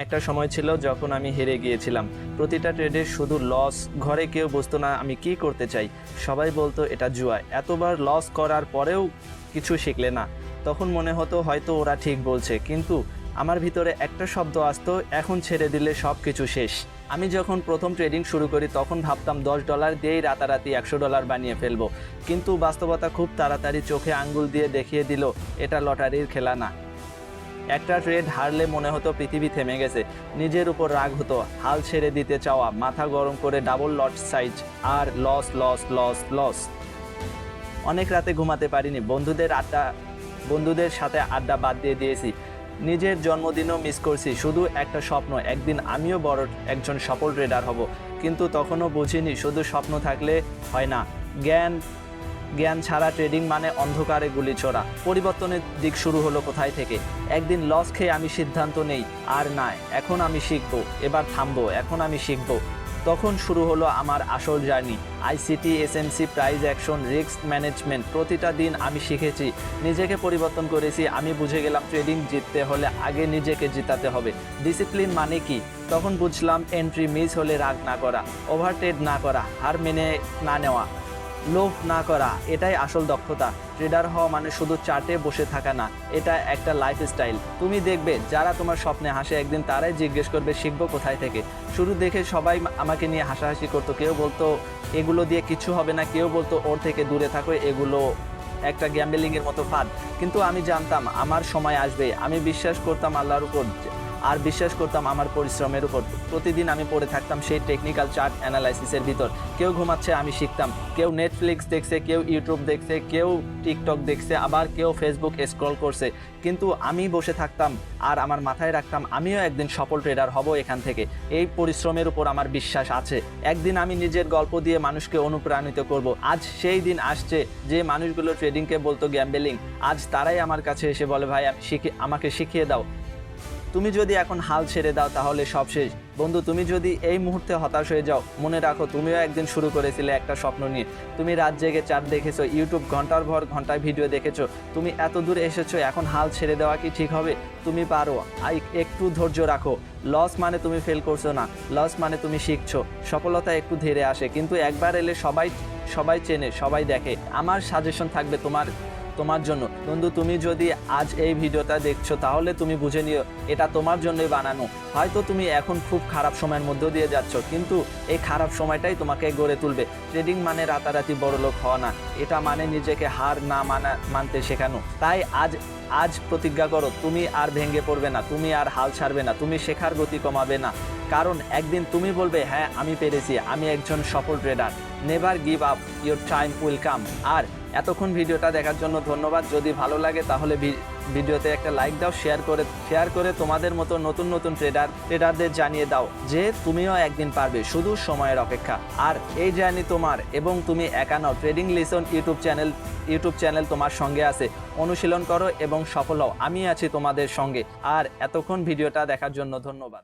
একটা সময় ছিল যখন আমি হেরে গিয়েছিলাম। প্রতিটা ট্রেডে শুধু লস, ঘরে কেউ বুঝতো না আমি কি করতে চাই। সবাই বলতো এটা জুয়া। এতবার লস করার পরেও কিছু শিখলে না। তখন মনে হতো হয়তো ওরা ঠিক বলছে, কিন্তু আমার ভিতরে একটা শব্দ আসতো, এখন ছেড়ে দিলে সব কিছু শেষ। আমি যখন প্রথম ট্রেডিং শুরু করি তখন ভাবতাম $10 দিয়েই রাতারাতি $100 বানিয়ে ফেলবো, কিন্তু বাস্তবতা খুব তাড়াতাড়ি চোখে আঙ্গুল দিয়ে দেখিয়ে দিল এটা লটারির খেলা না। একটা ট্রেড হারলে মনে হতো পৃথিবী থেমে গেছে, নিজের উপর রাগ হতো, হাল ছেড়ে দিতে চাওয়া, মাথা গরম করে ডাবল লট সাইজ, আর লস লস লস লস। অনেক রাতে ঘুমাতে পারিনি, বন্ধুদের সাথে আড্ডা বাদ দিয়ে দিয়েছি, নিজের জন্মদিনও মিস করছি। শুধু একটা স্বপ্ন, একদিন আমিও বড় একজন সফল ট্রেডার হব। কিন্তু তখনও বুঝিনি শুধু স্বপ্ন থাকলে হয় না, জ্ঞান ছাড়া ট্রেডিং মানে অন্ধকারে গুলি ছোড়া। পরিবর্তনের দিক শুরু হলো কোথায় থেকে? একদিন লস খেয়ে আমি সিদ্ধান্ত নেই, আর না, এখন আমি শিখবো, এবার থামবো, এখন আমি শিখবো। তখন শুরু হলো আমার আসল journey. ICT, SMC, price action, risk management, প্রতিটা দিন আমি শিখেছি, নিজেকে পরিবর্তন করেছি। আমি বুঝে গেলাম ট্রেডিং জিততে হলে আগে নিজেকে জিতাতে হবে। ডিসিপ্লিন মানে কি? তখন বুঝলাম এন্ট্রি মিস হলে রাগ না করা, ওভার ট্রেড না করা, হার মেনে না নেওয়া, লোভ না করা, এটাই আসল দক্ষতা। ট্রেডার হওয়া মানে শুধু চার্টে বসে থাকা না, এটা একটা লাইফস্টাইল। তুমি দেখবে যারা তোমার স্বপ্নে হাসে একদিন তারাই জিজ্ঞেস করবে শিখবো কোথায় থেকে। শুরু দেখে সবাই আমাকে নিয়ে হাসাহাসি করতো, কেউ বলতো এগুলো দিয়ে কিছু হবে না, কেউ বলতো ওর থেকে দূরে থাকো, এগুলো একটা গ্যাম্বলিংয়ের মতো ফাঁদ। কিন্তু আমি জানতাম আমার সময় আসবে। আমি বিশ্বাস করতাম আল্লাহর উপর, আর বিশ্বাস করতাম আমার পরিশ্রমের উপর। প্রতিদিন আমি পড়ে থাকতাম সেই টেকনিক্যাল চার্ট অ্যানালাইসিসের ভিতর। কেউ ঘুমাচ্ছে, আমি শিখতাম। কেউ নেটফ্লিক্স দেখছে, কেউ ইউটিউব দেখছে, কেউ টিকটক দেখছে, আবার কেউ ফেসবুক স্ক্রল করছে। কিন্তু আমি বসে থাকতাম আর আমার মাথায় রাখতাম আমিও একদিন সফল ট্রেডার হব এখান থেকে। এই পরিশ্রমের উপর আমার বিশ্বাস আছে। একদিন আমি নিজের গল্প দিয়ে মানুষকে অনুপ্রাণিত করব। আজ সেই দিন আসছে যে মানুষগুলো ট্রেডিংকে বলতো গ্যাম্বলিং, আজ তারাই আমার কাছে এসে বলে ভাই আমাকে শিখিয়ে দাও। তুমি যদি এখন হাল ছেড়ে দাও তাহলে সব শেষ। বন্ধু, তুমি যদি এই মুহূর্তে হতাশ হয়ে যাও, মনে রাখো তুমিও একদিন শুরু করেছিলে একটা স্বপ্ন নিয়ে। তুমি রাত জেগে চার্ট দেখেছো, ইউটিউব ঘন্টার পর ঘন্টায় ভিডিও দেখেছো, তুমি এত দূর এসেছো, এখন হাল ছেড়ে দেওয়া কি ঠিক হবে? তুমি পারো, একটু ধৈর্য রাখো। লস মানে তুমি ফেল করছো না, লস মানে তুমি শিখছো। সফলতা একটু ধীরে আসে, কিন্তু একবার এলে সবাই চেনে, সবাই দেখে। আমার সাজেশন থাকবে তোমার জন্য। বন্ধু, তুমি যদি আজ এই ভিডিওটা দেখছো তাহলে তুমি বুঝে নিও এটা তোমার জন্যই বানানো। হয়তো তুমি এখন খুব খারাপ সময়ের মধ্য দিয়ে যাচ্ছ, কিন্তু এই খারাপ সময়টাই তোমাকে গড়ে তুলবে। ট্রেডিং মানে রাতারাতি বড়লোক হওয়া না, এটা মানে নিজেকে হার না মানতে শেখানো। তাই আজ প্রতিজ্ঞা করো, তুমি আর ভেঙে পড়বে না, তুমি আর হাল ছাড়বে না, তুমি শেখার গতি কমাবে না। কারণ একদিন তুমি বলবে হ্যাঁ আমি পেরেছি, আমি একজন সফল trader. Never give up, your time will come. আর এতক্ষণ ভিডিওটা দেখার জন্য ধন্যবাদ। যদি ভালো লাগে তাহলে ভিডিওতে একটা লাইক দাও, শেয়ার করে তোমাদের মতো নতুন ট্রেডারদের জানিয়ে দাও যে তুমিও একদিন পারবে, শুধু সময়ের অপেক্ষা। আর এই জার্নি তোমার, এবং তুমি একা নও। ট্রেডিং লিসন ইউটিউব চ্যানেল তোমার সঙ্গে আছে। অনুশীলন করো এবং সফল হও, আমি আছি তোমাদের সঙ্গে। আর এতক্ষণ ভিডিওটা দেখার জন্য ধন্যবাদ।